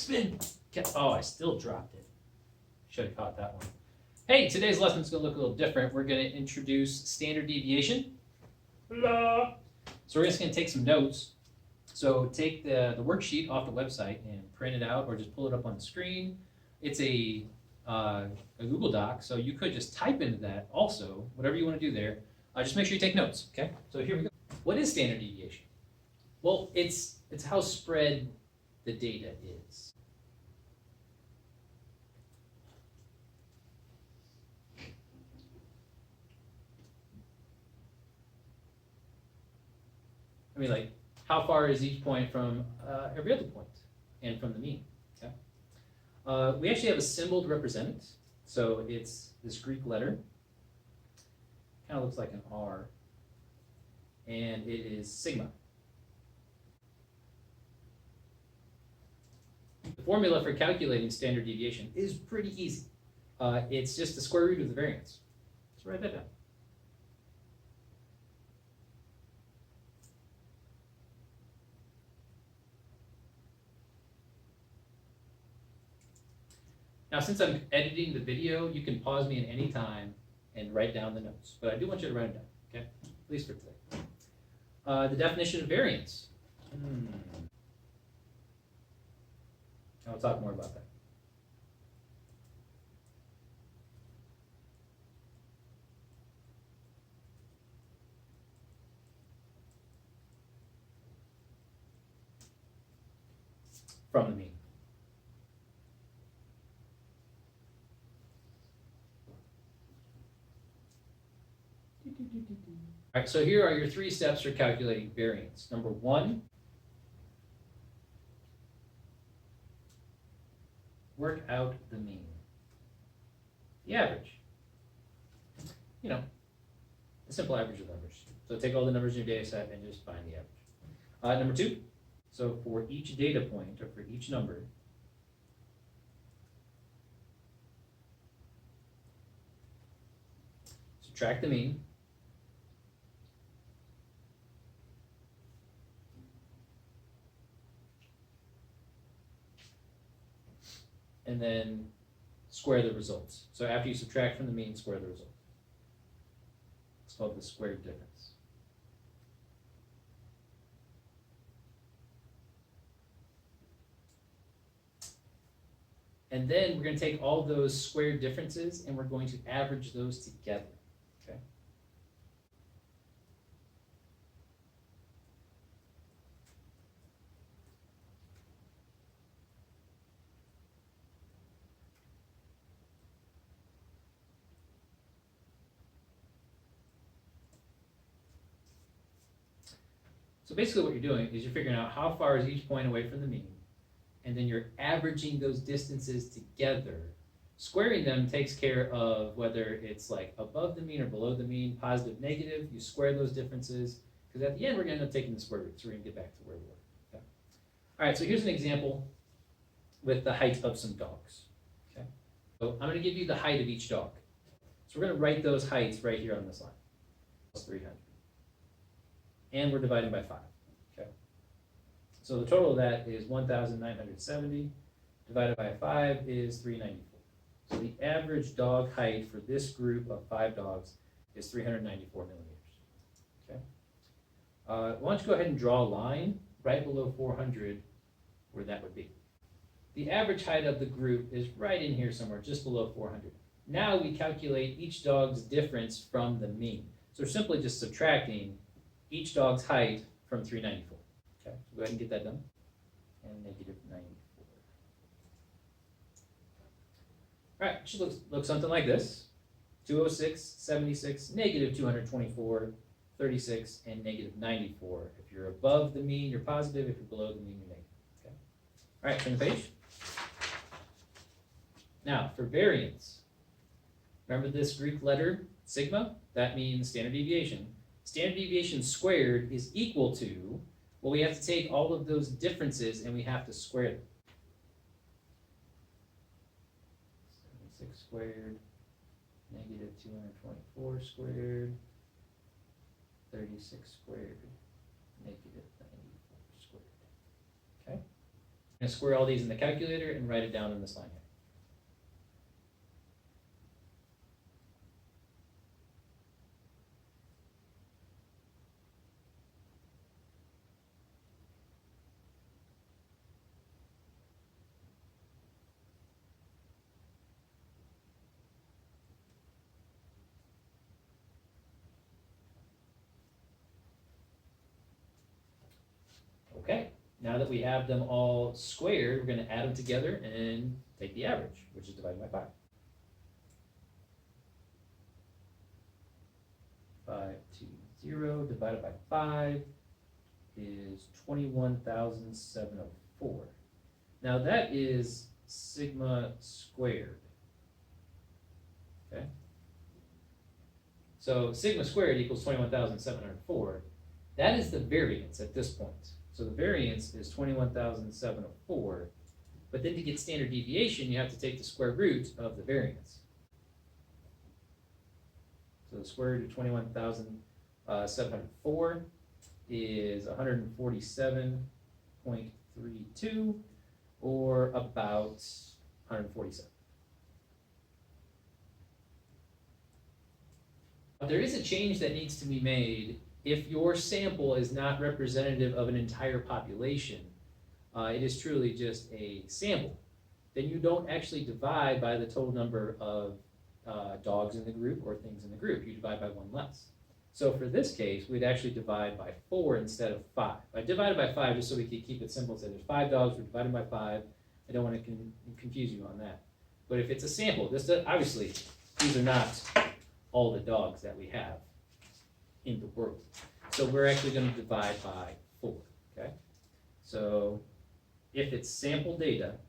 Spin. Oh, I still dropped it. Should have caught that one. Hey, today's lesson is going to look a little different. We're going to introduce standard deviation. Blah. So we're just going to take some notes. So take the worksheet off the website and print it out or just pull it up on the screen. It's a Google Doc, so you could just type into that also, whatever you want to do there. Just make sure you take notes, okay? So here we go. What is standard deviation? Well, it's how spread the data is. I mean, like, how far is each point from every other point and from the mean, okay? We actually have a symbol to represent it. So it's this Greek letter. Kind of looks like an R. And it is sigma. The formula for calculating standard deviation is pretty easy. It's just the square root of the variance. Let's write that down. Now, since I'm editing the video, you can pause me at any time and write down the notes. But I do want you to write them down, okay? At least for today. The definition of variance. I'll talk more about that. From the mean. All right, so here are your 3 steps for calculating variance. Number 1, work out the mean. The average. You know, the simple average of numbers. So take all the numbers in your data set and just find the average. Number 2, so for each data point, or for each number, subtract the mean. And then square the results. So after you subtract from the mean, square the result. It's called the squared difference. And then we're going to take all those squared differences and we're going to average those together. Okay? So basically what you're doing is you're figuring out how far is each point away from the mean, and then you're averaging those distances together. Squaring them takes care of whether it's like above the mean or below the mean, positive, negative. You square those differences, because at the end we're going to end up taking the square root, so we're going to get back to where we were. Okay? All right, so here's an example with the height of some dogs. Okay? So I'm going to give you the height of each dog. So we're going to write those heights right here on this line. Plus 300. And we're dividing by 5. Okay. So the total of that is 1,970 divided by 5 is 394. So the average dog height for this group of 5 dogs is 394 millimeters. Okay. Why don't you go ahead and draw a line right below 400 where that would be. The average height of the group is right in here somewhere, just below 400. Now we calculate each dog's difference from the mean. So we're simply just subtracting each dog's height from 394. Okay, so go ahead and get that done. And negative 94. All right, it should look something like this. 206, 76, negative 224, 36, and negative 94. If you're above the mean, you're positive. If you're below the mean, you're negative. Okay. All right, turn the page. Now, for variance, remember this Greek letter, sigma? That means standard deviation. Standard deviation squared is equal to, well, we have to take all of those differences and we have to square them. 76 squared, negative 224 squared, 36 squared, negative 94 squared. Okay? going to square all these in the calculator and write it down in this line here. Okay, now that we have them all squared, we're going to add them together and take the average, which is divided by 5. 520 divided by 5 is 21,704. Now that is sigma squared. Okay? So sigma squared equals 21,704. That is the variance at this point. So the variance is 21,704. But then to get standard deviation, you have to take the square root of the variance. So the square root of 21,704 is 147.32, or about 147. There is a change that needs to be made if your sample is not representative of an entire population. It is truly just a sample. Then you don't actually divide by the total number of dogs in the group or things in the group. You divide by one less. So for this case, we'd actually divide by 4 instead of 5. I divided by 5 just so we could keep it simple. Say there's 5 dogs, we're dividing by 5. I don't want to confuse you on that. But if it's a sample, obviously these are not all the dogs that we have in the world. So we're actually going to divide by 4. Okay? So if it's sample data,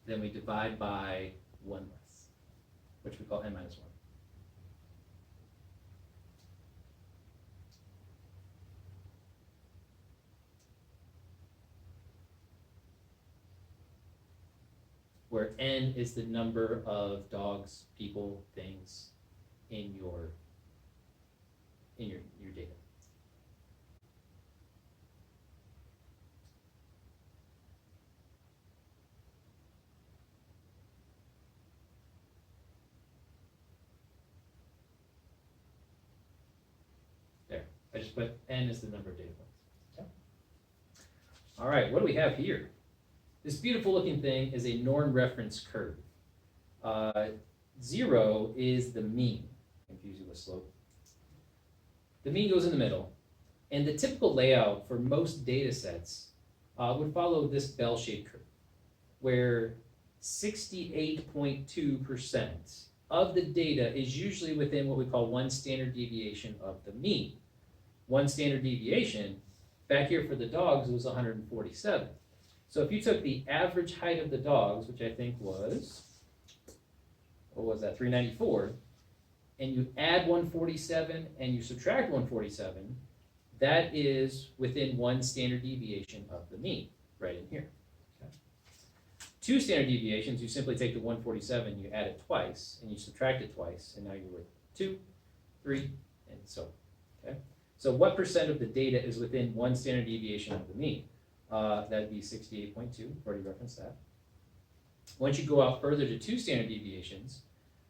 then we divide by 1 less, which we call n minus 1. Where n is the number of dogs, people, things in your data. There, I just put n as the number of data points. Okay. All right, what do we have here? This beautiful looking thing is a norm reference curve. 0 is the mean. Confuse you with slope. The mean goes in the middle, and the typical layout for most data sets would follow this bell-shaped curve, where 68.2% of the data is usually within what we call 1 standard deviation of the mean. 1 standard deviation, back here for the dogs, was 147. So if you took the average height of the dogs, which I think was, what was that, 394, and you add 147 and you subtract 147, that is within 1 standard deviation of the mean, right in here. Okay. 2 standard deviations, you simply take the 147, you add it twice, and you subtract it twice, and now you're with 2, 3, and so on. Okay? So what percent of the data is within 1 standard deviation of the mean? That'd be 68.2, already referenced that. Once you go out further to 2 standard deviations,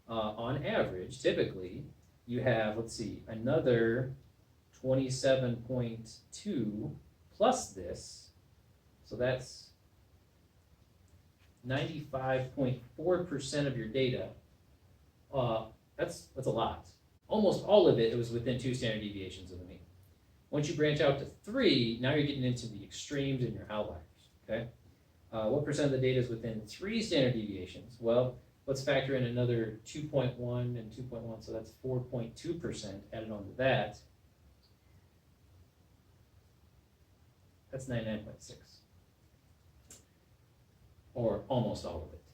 on average, typically, you have, let's see, another 27.2 plus this, so that's 95.4% of your data. That's a lot. Almost all of it was within 2 standard deviations of the mean. Once you branch out to 3, now you're getting into the extremes and your outliers, okay? What percent of the data is within 3 standard deviations? Well, let's factor in another 2.1 and 2.1, so that's 4.2% added on to that. That's 99.6, or almost all of it.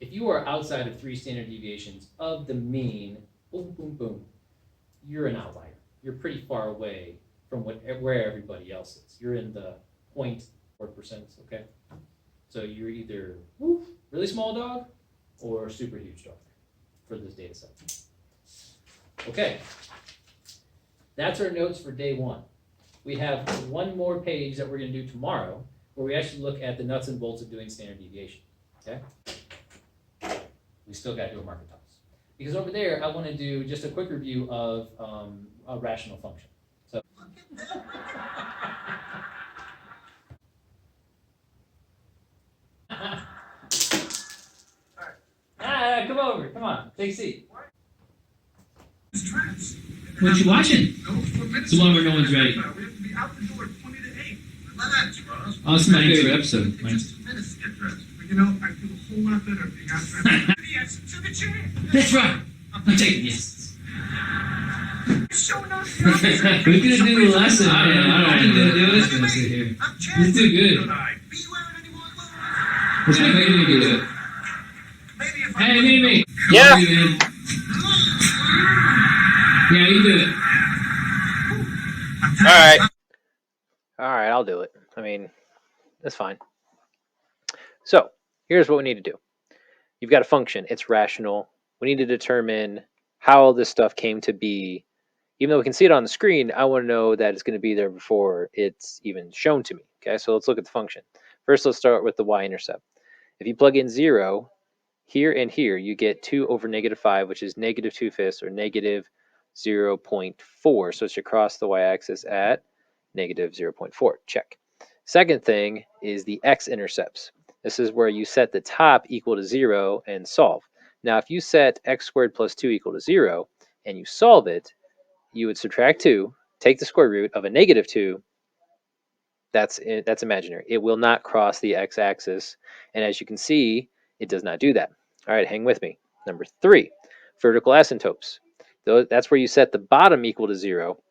If you are outside of 3 standard deviations of the mean, boom, boom, boom, you're an outlier. You're pretty far away from where everybody else is. You're in the 0.4%, okay? So you're either really small dog or super huge dog for this data set. Okay, That's our notes for day one. We have one more page that we're going to do tomorrow, where we actually look at the nuts and bolts of doing standard deviation. Okay? We still got to do a market toss. Because over there, I want to do just a quick review of a rational function. So, come over. Come on. Take a seat. What you watching? It's the one where no one's ready. Oh, it's my favorite episode. You know, I feel a whole lot better if you got Yes, to the chair. That's right. I'm taking yes. Showing off We're gonna do the lesson. I don't know. Do this. Gonna sit here. Let's do good. Let's make me do it. Hey, me. Yeah. Yeah, you do it. All right, I'll do it. I mean, that's fine. So here's what we need to do. You've got a function. It's rational. We need to determine how this stuff came to be. Even though we can see it on the screen, I want to know that it's going to be there before it's even shown to me. Okay, so let's look at the function. First, let's start with the y-intercept. If you plug in 0 here and here, you get 2 over -5, which is -2/5 or -0.4. So it should cross the y-axis at -0.4. Check. Second thing is the x-intercepts. This is where you set the top equal to 0 and solve. Now, if you set x squared plus 2 equal to 0 and you solve it, you would subtract 2, take the square root of a -2. That's imaginary. It will not cross the x-axis. And as you can see, it does not do that. All right, hang with me. Number 3, vertical asymptotes. That's where you set the bottom equal to 0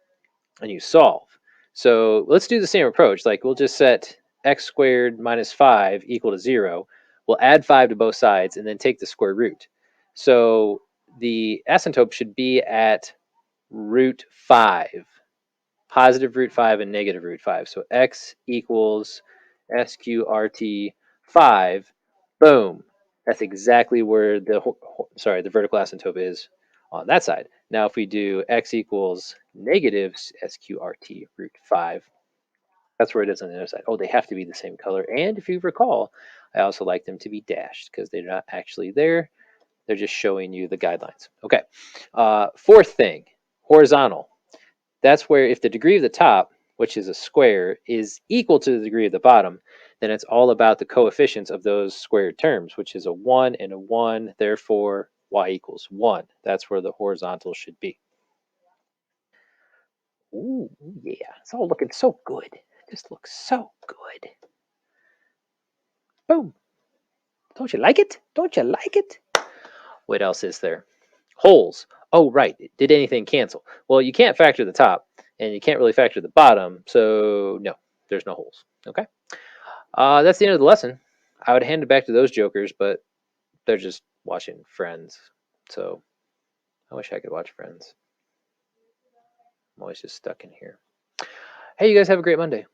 and you solve. So let's do the same approach. Like we'll just set x squared minus 5 equal to 0. We'll add 5 to both sides and then take the square root. So the asymptote should be at root 5, positive root 5 and negative root 5. So x equals sqrt 5. Boom. That's exactly where the vertical asymptote is on that side. Now, if we do x equals negative sqrt root 5, that's where it is on the other side. Oh, they have to be the same color. And if you recall, I also like them to be dashed because they're not actually there. They're just showing you the guidelines. Okay. Fourth thing, horizontal. That's where if the degree of the top, which is a square, is equal to the degree of the bottom, then it's all about the coefficients of those squared terms, which is a 1 and a 1. Therefore, y equals 1. That's where the horizontal should be. Ooh, yeah. It's all looking so good. It just looks so good. Boom. Don't you like it? Don't you like it? What else is there? Holes. Oh, right. Did anything cancel? Well, you can't factor the top, and you can't really factor the bottom, so no, there's no holes. Okay? That's the end of the lesson. I would hand it back to those jokers, but they're just watching Friends. So I wish I could watch Friends. I'm always just stuck in here. Hey, you guys have a great Monday.